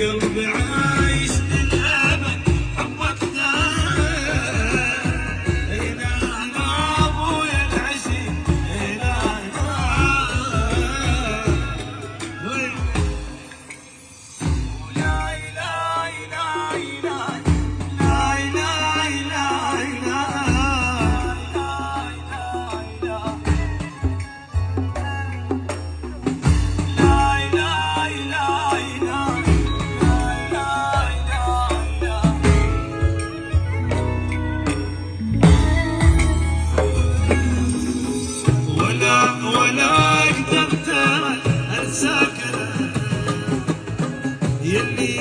قلبي عايش للأبد حبك هنا أنا أبويا العشيق هنا ولا قدرت انساك يلي